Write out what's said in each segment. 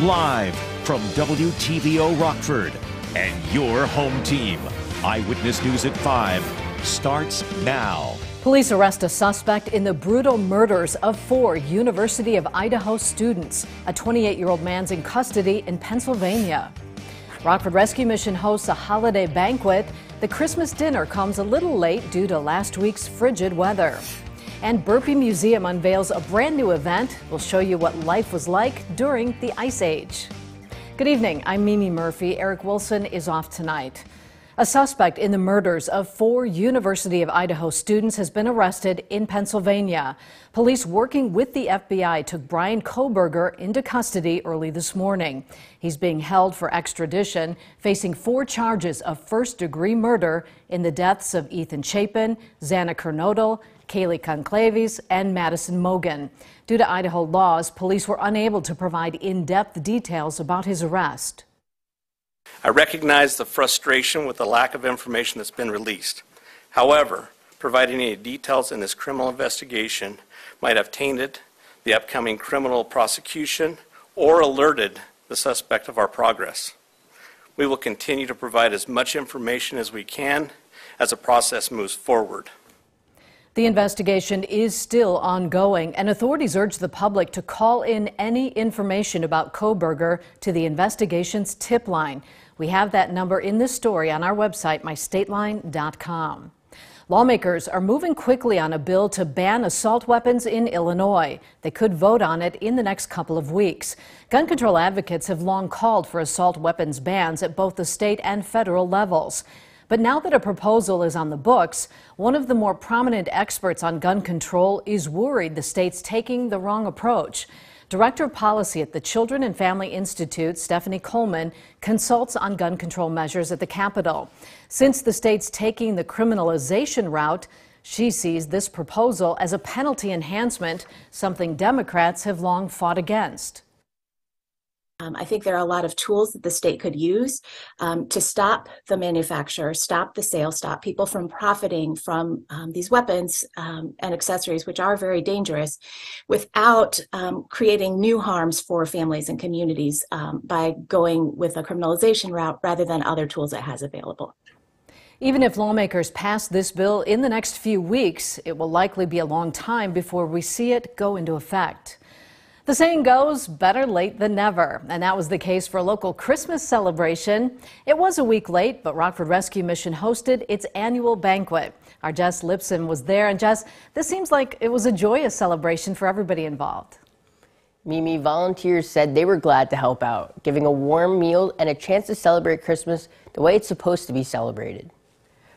live from WTVO Rockford and your home team. Eyewitness News at 5 starts now. Police arrest a suspect in the brutal murders of 4 University of Idaho students. A 28-year-old man's in custody in Pennsylvania. Rockford Rescue Mission hosts a holiday banquet. The Christmas dinner comes a little late due to last week's frigid weather. And Burpee Museum unveils a brand new event. We'll show you what life was like during the Ice Age. Good evening, I'm Mimi Murphy. Eric Wilson is off tonight. A suspect in the murders of 4 University of Idaho students has been arrested in Pennsylvania. Police working with the FBI took Brian Kohberger into custody early this morning. He's being held for extradition, facing 4 charges of first-degree murder in the deaths of Ethan Chapin, Xana Kernodle, Kaylee Conclaves, and Madison Mogan. Due to Idaho laws, police were unable to provide in-depth details about his arrest. I recognize the frustration with the lack of information that's been released. However, providing any details in this criminal investigation might have tainted the upcoming criminal prosecution or alerted the suspect of our progress. We will continue to provide as much information as we can as the process moves forward. The investigation is still ongoing, and authorities urge the public to call in any information about Kohberger to the investigation's tip line. We have that number in this story on our website, mystateline.com. Lawmakers are moving quickly on a bill to ban assault weapons in Illinois. They could vote on it in the next couple of weeks. Gun control advocates have long called for assault weapons bans at both the state and federal levels. But now that a proposal is on the books, one of the more prominent experts on gun control is worried the state's taking the wrong approach. Director of Policy at the Children and Family Institute, Stephanie Coleman, consults on gun control measures at the Capitol. Since the state's taking the criminalization route, she sees this proposal as a penalty enhancement, something Democrats have long fought against. I think there are a lot of tools that the state could use to stop the manufacture, stop the sale, stop people from profiting from these weapons and accessories, which are very dangerous, without creating new harms for families and communities by going with a criminalization route rather than other tools it has available. Even if lawmakers pass this bill in the next few weeks, it will likely be a long time before we see it go into effect. The saying goes, better late than never, and that was the case for a local Christmas celebration. It was a week late, but Rockford Rescue Mission hosted its annual banquet. Our Jess Lipson was there, and Jess, this seems like it was a joyous celebration for everybody involved. Mimi, volunteers said they were glad to help out, giving a warm meal and a chance to celebrate Christmas the way it's supposed to be celebrated.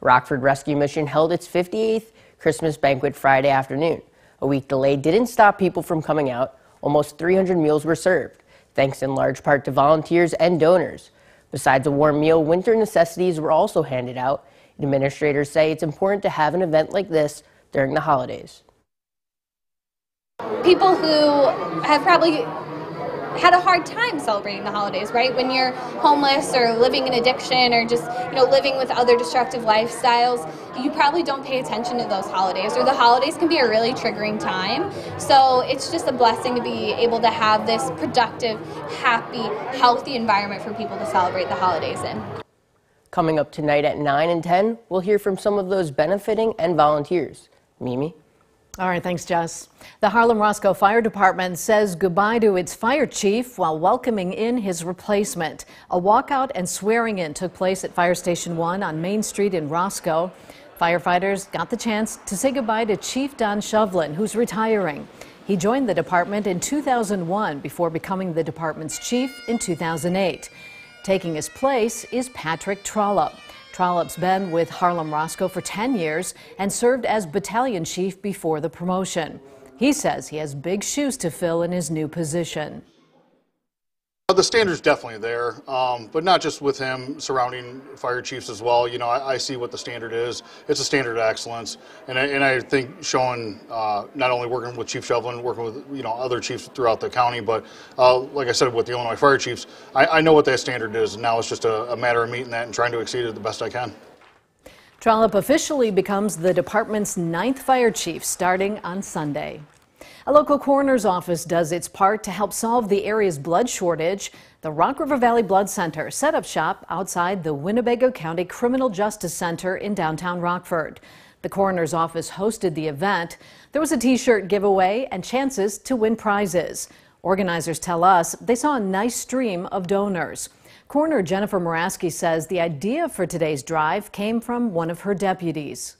Rockford Rescue Mission held its 58th Christmas banquet Friday afternoon. A week delay didn't stop people from coming out. Almost 300 meals were served, thanks in large part to volunteers and donors. Besides a warm meal, winter necessities were also handed out. Administrators say it's important to have an event like this during the holidays. People who have probably had a hard time celebrating the holidays, right? When you're homeless or living in addiction or just, living with other destructive lifestyles, you probably don't pay attention to those holidays, or the holidays can be a really triggering time. So it's just a blessing to be able to have this productive, happy, healthy environment for people to celebrate the holidays in. Coming up tonight at 9 and 10, we'll hear from some of those benefiting and volunteers. Mimi? All right, thanks, Jess. The Harlem-Roscoe Fire Department says goodbye to its fire chief while welcoming in his replacement. A walkout and swearing in took place at Fire Station 1 on Main Street in Roscoe. Firefighters got the chance to say goodbye to Chief Don Shovlin, who's retiring. He joined the department in 2001 before becoming the department's chief in 2008. Taking his place is Patrick Trollope. Trollope's been with Harlem-Roscoe for 10 years and served as battalion chief before the promotion. He says he has big shoes to fill in his new position. The standard's definitely there, but not just with him, surrounding fire chiefs as well. I see what the standard is. It's a standard of excellence, and I think showing not only working with Chief Shovlin, working with other chiefs throughout the county, but like I said with the Illinois fire chiefs, I know what that standard is, and now it's just a matter of meeting that and trying to exceed it the best I can. Trollope officially becomes the department's 9th fire chief starting on Sunday. A local coroner's office does its part to help solve the area's blood shortage. The Rock River Valley Blood Center set up shop outside the Winnebago County Criminal Justice Center in downtown Rockford. The coroner's office hosted the event. There was a t-shirt giveaway and chances to win prizes. Organizers tell us they saw a nice stream of donors. Coroner Jennifer Moraski says the idea for today's drive came from one of her deputies.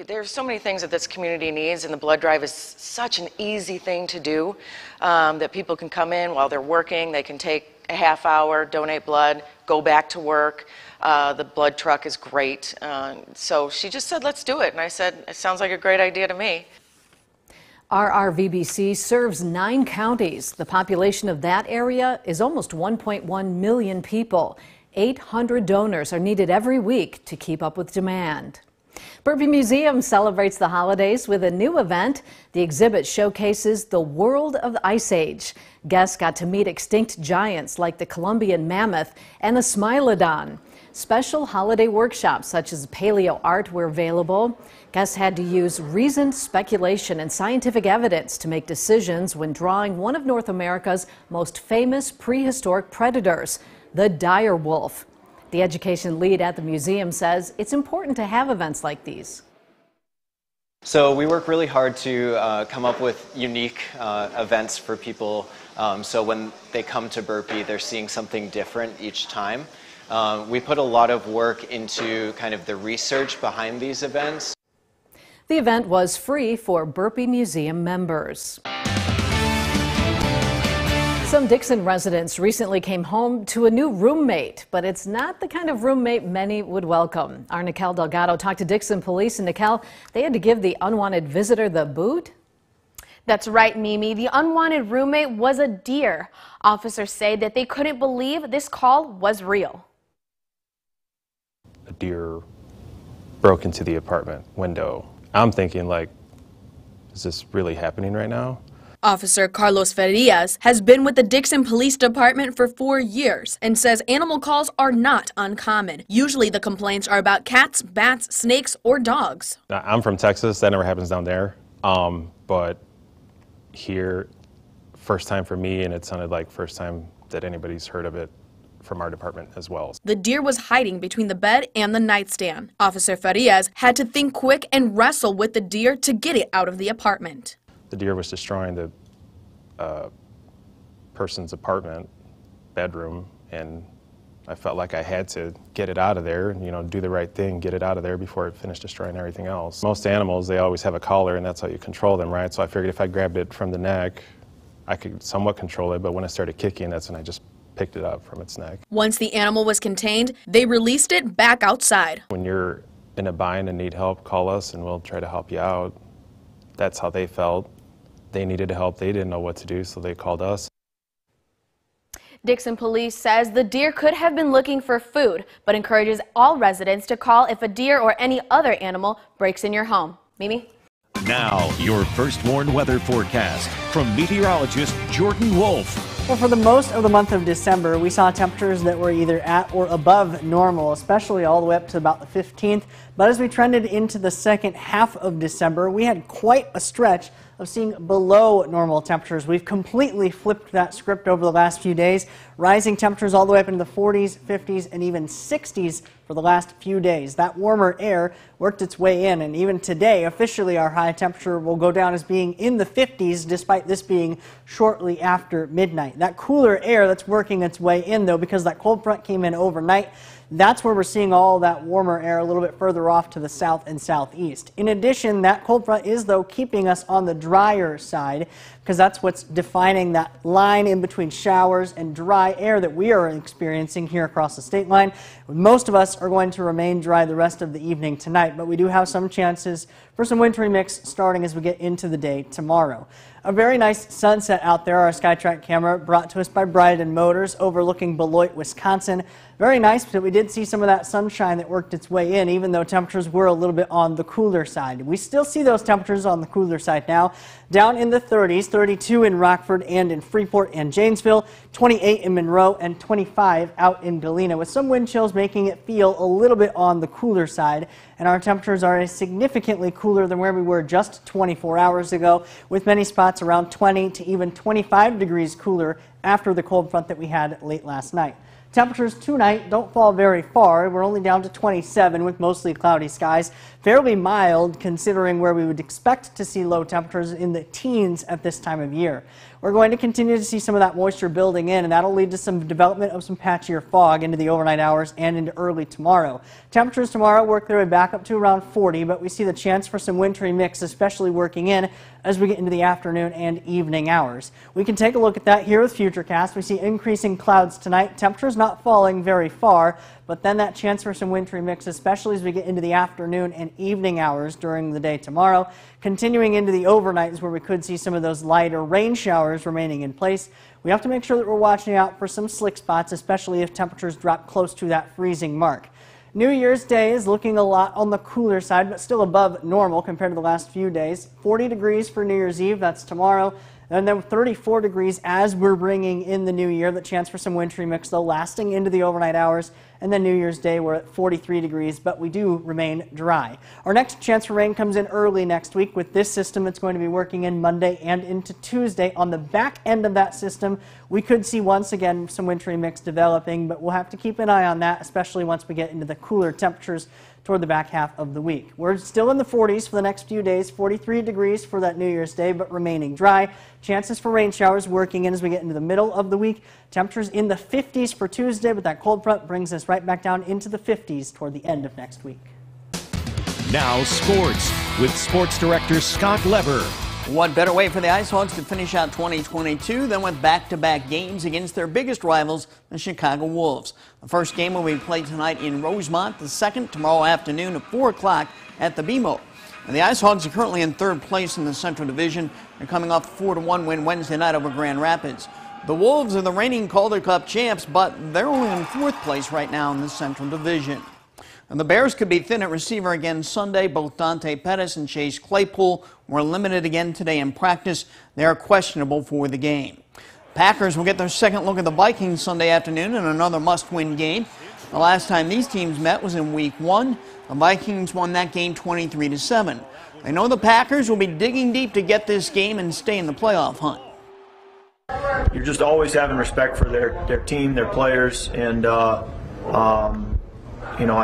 There's so many things that this community needs, and the blood drive is such an easy thing to do, that people can come in while they're working. They can take a half hour, donate blood, go back to work. The blood truck is great. So she just said, let's do it. And I said, it sounds like a great idea to me. RRVBC serves 9 counties. The population of that area is almost 1.1 million people. 800 donors are needed every week to keep up with demand. Burpee Museum celebrates the holidays with a new event. The exhibit showcases the world of the Ice Age. Guests got to meet extinct giants like the Columbian mammoth and the Smilodon. Special holiday workshops such as paleo art were available. Guests had to use reasoned speculation and scientific evidence to make decisions when drawing one of North America's most famous prehistoric predators, the dire wolf. The education lead at the museum says it's important to have events like these. So we work really hard to come up with unique events for people, so when they come to Burpee, they're seeing something different each time. We put a lot of work into kind of the research behind these events. The event was free for Burpee Museum members. Some Dixon residents recently came home to a new roommate, but it's not the kind of roommate many would welcome. Our Nicole Delgado talked to Dixon police, and Nicole, they had to give the unwanted visitor the boot? That's right, Mimi. The unwanted roommate was a deer. Officers say that they couldn't believe this call was real. A deer broke into the apartment window. I'm thinking, like, is this really happening right now? Officer Carlos Farias has been with the Dixon Police Department for 4 years and says animal calls are not uncommon. Usually the complaints are about cats, bats, snakes, or dogs. I'm from Texas. That never happens down there. But here, first time for me, and it sounded like first time that anybody's heard of it from our department as well. The deer was hiding between the bed and the nightstand. Officer Farias had to think quick and wrestle with the deer to get it out of the apartment. The deer was destroying the person's apartment, bedroom, and I felt like I had to get it out of there, you know, do the right thing, get it out of there before it finished destroying everything else. Most animals, they always have a collar, and that's how you control them, right? So I figured if I grabbed it from the neck, I could somewhat control it, but when I started kicking, that's when I just picked it up from its neck. Once the animal was contained, they released it back outside. When you're in a bind and need help, call us and we'll try to help you out. That's how they felt. They needed help. They didn't know what to do, so they called us. Dixon Police says the deer could have been looking for food, but encourages all residents to call if a deer or any other animal breaks in your home. Mimi? Now, your first warned weather forecast from meteorologist Jordan Wolf. Well, for the most of the month of December, we saw temperatures that were either at or above normal, especially all the way up to about the 15th. But as we trended into the second half of December, we had quite a stretch of seeing below normal temperatures. We've completely flipped that script over the last few days, rising temperatures all the way up into the 40s, 50s, and even 60s for the last few days. That warmer air worked its way in, and even today, officially our high temperature will go down as being in the 50s, despite this being shortly after midnight. That cooler air that's working its way in, though, because that cold front came in overnight, that's where we're seeing all that warmer air a little bit further off to the south and southeast. In addition, that cold front is, though, keeping us on the drier side, because that's what's defining that line in between showers and dry air that we are experiencing here across the state line. Most of us are going to remain dry the rest of the evening tonight, but we do have some chances for some wintry mix starting as we get into the day tomorrow. A very nice sunset out there. Our SkyTrack camera brought to us by Bryden Motors overlooking Beloit, Wisconsin. Very nice, but we did see some of that sunshine that worked its way in, even though temperatures were a little bit on the cooler side. We still see those temperatures on the cooler side now, down in the 30s, 32 in Rockford and in Freeport and Janesville, 28 in Monroe, and 25 out in Galena, with some wind chills making it feel a little bit on the cooler side. And our temperatures are significantly cooler than where we were just 24 hours ago, with many spots around 20 to even 25 degrees cooler after the cold front that we had late last night. Temperatures tonight don't fall very far. We're only down to 27 with mostly cloudy skies. Fairly mild considering where we would expect to see low temperatures in the teens at this time of year. We're going to continue to see some of that moisture building in, and that'll lead to some development of some patchier fog into the overnight hours and into early tomorrow. Temperatures tomorrow work their way back up to around 40, but we see the chance for some wintry mix, especially working in as we get into the afternoon and evening hours. We can take a look at that here with Futurecast. We see increasing clouds tonight. Temperatures not falling very far, but then that chance for some wintry mix, especially as we get into the afternoon and evening hours during the day tomorrow. Continuing into the overnight is where we could see some of those lighter rain showers remaining in place. We have to make sure that we're watching out for some slick spots, especially if temperatures drop close to that freezing mark. New Year's Day is looking a lot on the cooler side, but still above normal compared to the last few days. 40 degrees for New Year's Eve, that's tomorrow. And then 34 degrees as we're bringing in the new year. The chance for some wintry mix, though, lasting into the overnight hours. And then New Year's Day, we're at 43 degrees, but we do remain dry. Our next chance for rain comes in early next week with this system that's going to be working in Monday and into Tuesday. On the back end of that system, we could see once again some wintry mix developing, but we'll have to keep an eye on that, especially once we get into the cooler temperatures toward the back half of the week. We're still in the 40s for the next few days, 43 degrees for that New Year's Day, but remaining dry. Chances for rain showers working in as we get into the middle of the week. Temperatures in the 50s for Tuesday, but that cold front brings us right back down into the 50s toward the end of next week. Now sports with Sports Director Scott Lever. What better way for the Ice Hogs to finish out 2022 than with back-to-back games against their biggest rivals, the Chicago Wolves. The first game will be played tonight in Rosemont, the second tomorrow afternoon at 4 o'clock at the BMO. And the Ice Hogs are currently in third place in the Central Division. They're coming off a 4-1 win Wednesday night over Grand Rapids. The Wolves are the reigning Calder Cup champs, but they're only in fourth place right now in the Central Division. And the Bears could be thin at receiver again Sunday. Both Dante Pettis and Chase Claypool were limited again today in practice. They are questionable for the game. Packers will get their second look at the Vikings Sunday afternoon in another must-win game. The last time these teams met was in Week 1. The Vikings won that game 23-7. They know the Packers will be digging deep to get this game and stay in the playoff hunt. You're just always having respect for their team, their players, and I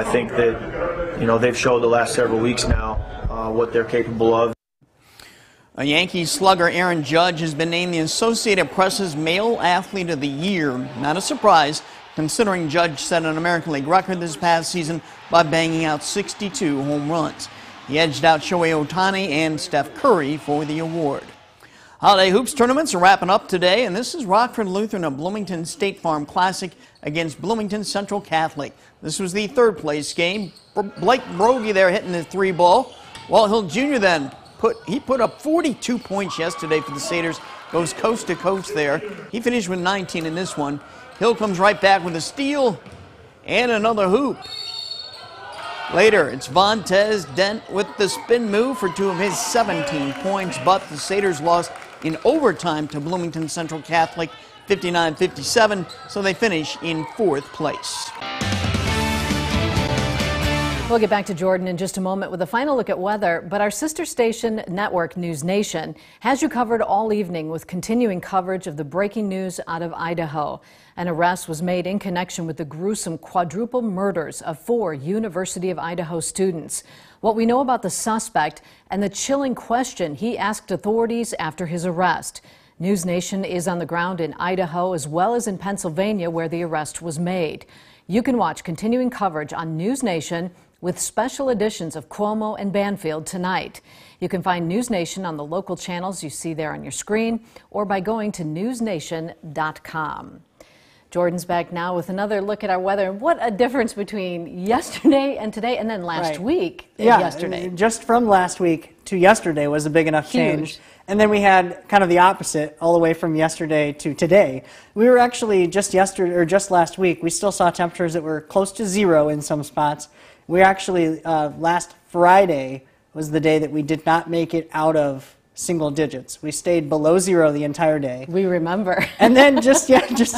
think that, they've showed the last several weeks now what they're capable of. A Yankees slugger, Aaron Judge, has been named the Associated Press's Male Athlete of the Year. Not a surprise, considering Judge set an American League record this past season by banging out 62 home runs. He edged out Shohei Ohtani and Steph Curry for the award. Holiday Hoops tournaments are wrapping up today, and this is Rockford Lutheran of Bloomington State Farm Classic against Bloomington Central Catholic. This was the third place game. Blake Brogy there hitting the 3-ball. Walt Hill Jr. then put up 42 points yesterday for the Satyrs. Goes coast to coast there. He finished with 19 in this one. Hill comes right back with a steal and another hoop. Later, it's Vontez Dent with the spin move for 2 of his 17 points, but the Satyrs lost in overtime to Bloomington Central Catholic 59-57, so they finish in fourth place. We'll get back to Jordan in just a moment with a final look at weather, but our sister station network News Nation has you covered all evening with continuing coverage of the breaking news out of Idaho. An arrest was made in connection with the gruesome quadruple murders of 4 University of Idaho students. What we know about the suspect and the chilling question he asked authorities after his arrest. News Nation is on the ground in Idaho as well as in Pennsylvania where the arrest was made. You can watch continuing coverage on News Nation with special editions of Cuomo and Banfield tonight. You can find News Nation on the local channels you see there on your screen or by going to newsnation.com. Jordan's back now with another look at our weather. What a difference between yesterday and today, and then last week and yesterday. Just from last week to yesterday was a big enough change. And then we had kind of the opposite all the way from yesterday to today. We were actually just last week, we still saw temperatures that were close to 0 in some spots. We actually, last Friday was the day that we did not make it out of single digits. We stayed below 0 the entire day. We remember. And then just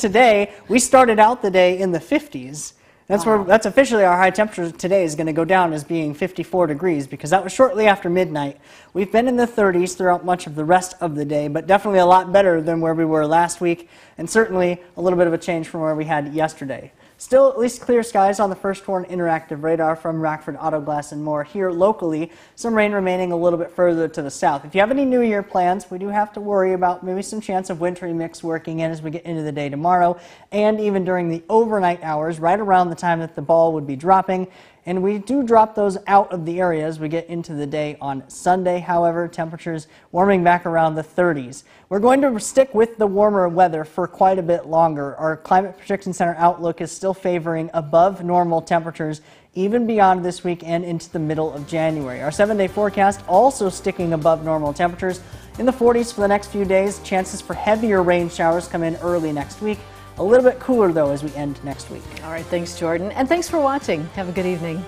today, we started out the day in the 50s. That's officially our high temperature today is going to go down as being 54 degrees because that was shortly after midnight. We've been in the 30s throughout much of the rest of the day, but definitely a lot better than where we were last week, and certainly a little bit of a change from where we had yesterday. Still at least clear skies on the First Horn Interactive Radar from Rockford Auto Glass and more. Here locally, some rain remaining a little bit further to the south. If you have any New Year plans, we do have to worry about maybe some chance of wintry mix working in as we get into the day tomorrow, and even during the overnight hours, right around the time that the ball would be dropping. And we do drop those out of the area as we get into the day on Sunday. However, temperatures warming back around the 30s. We're going to stick with the warmer weather for quite a bit longer. Our Climate Prediction Center outlook is still favoring above normal temperatures even beyond this week and into the middle of January. Our 7-day forecast also sticking above normal temperatures in the 40s for the next few days. Chances for heavier rain showers come in early next week. A little bit cooler, though, as we end next week. All right, thanks, Jordan. And thanks for watching. Have a good evening.